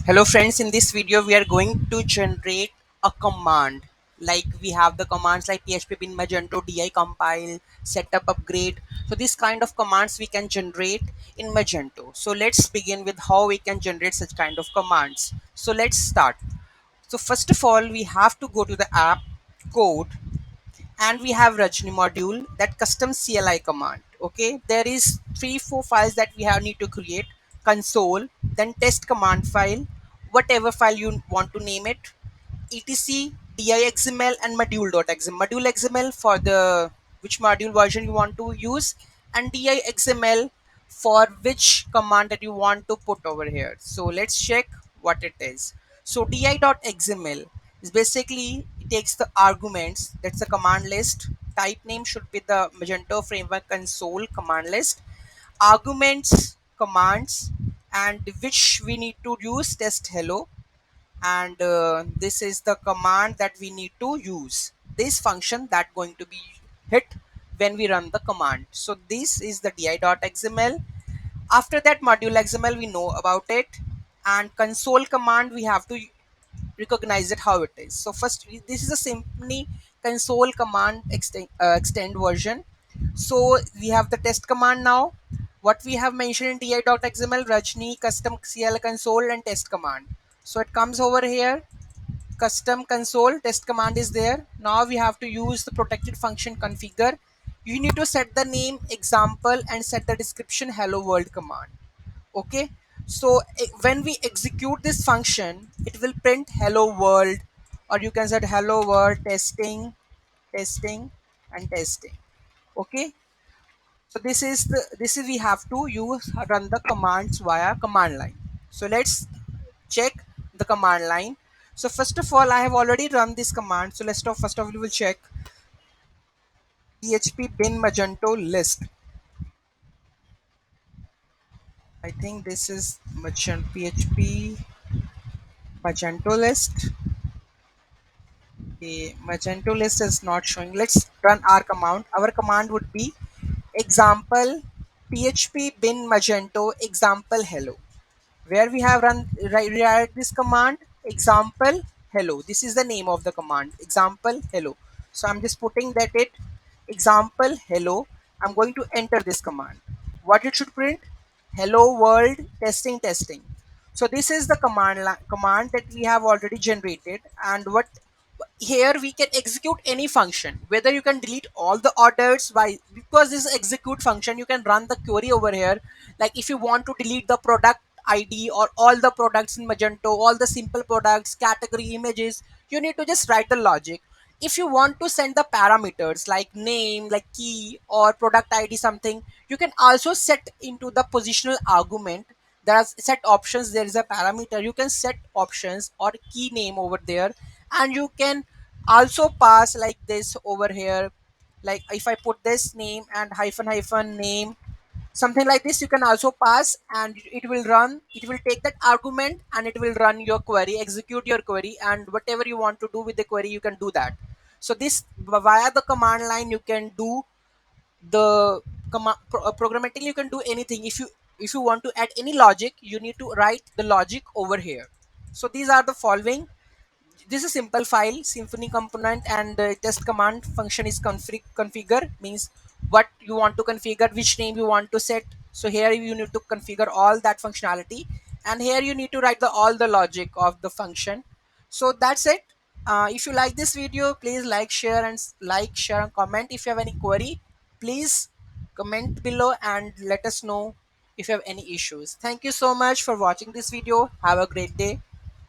Hello friends, in this video we are going to generate a command. Like we have the commands like php bin magento di compile setup upgrade. So this kind of commands we can generate in Magento. So let's begin with how we can generate such kind of commands. So let's start. So first of all we have to go to the app code, and we have Rajni module, that custom CLI command. Okay, there is 3 4 files that we have need to create: console, then test command file, whatever file you want to name it, etc dixml and module.xml. Module xml for the which module version you want to use, and dixml for which command that you want to put over here. So let's check what it is. So di.xml is basically it takes the arguments, that's the command list. Type name should be the Magento framework console command list, arguments commands, and which we need to use test hello. And this is the command that we need to use, this function that going to be hit when we run the command. So this is the di.xml. After that, module xml we know about it, and console command we have to recognize it how it is. So first, this is a simply console command extend version. So we have the test command now. What we have mentioned in di.xml, Rajni, custom CL console, and test command. So it comes over here, custom console test command is there. Now we have to use the protected function configure. You need to set the name example and set the description hello world command. Okay, so when we execute this function it will print hello world, or you can say hello world testing, testing, and testing. Okay, so this is we have to use run the commands via command line. So let's check the command line. So first of all, I have already run this command, so let's stop. First of all, we will check php bin magento list. I think this is php magento list. The Magento list is not showing. Let's run our command. Our command would be example php bin magento example hello, where we have rewrite this command example hello. This is the name of the command, example hello. So I'm just putting that it example hello. I'm going to enter this command. What it should print? Hello world testing, testing. So this is the command that we have already generated. And what here we can execute any function, whether you can delete all the orders by, because this execute function you can run the query over here. Like if you want to delete the product ID or all the products in Magento, all the simple products, category, images, you need to just write the logic. If you want to send the parameters like name, like key, or product ID something, you can also set into the positional argument. There are set options, there is a parameter, you can set options or key name over there. And you can also pass like this over here, like if I put this name and hyphen hyphen name, something like this, you can also pass, and it will run, it will take that argument and it will run your query, execute your query, and whatever you want to do with the query you can do that. So this via the command line you can do the programmatically, you can do anything. If you want to add any logic, you need to write the logic over here. So these are the following. This is simple file symphony component, and test command function is configure, means what you want to configure, which name you want to set. So here you need to configure all that functionality, and here you need to write the all the logic of the function. So that's it. If you like this video, please like, share, and comment. If you have any query, please comment below and let us know if you have any issues. Thank you so much for watching this video. Have a great day.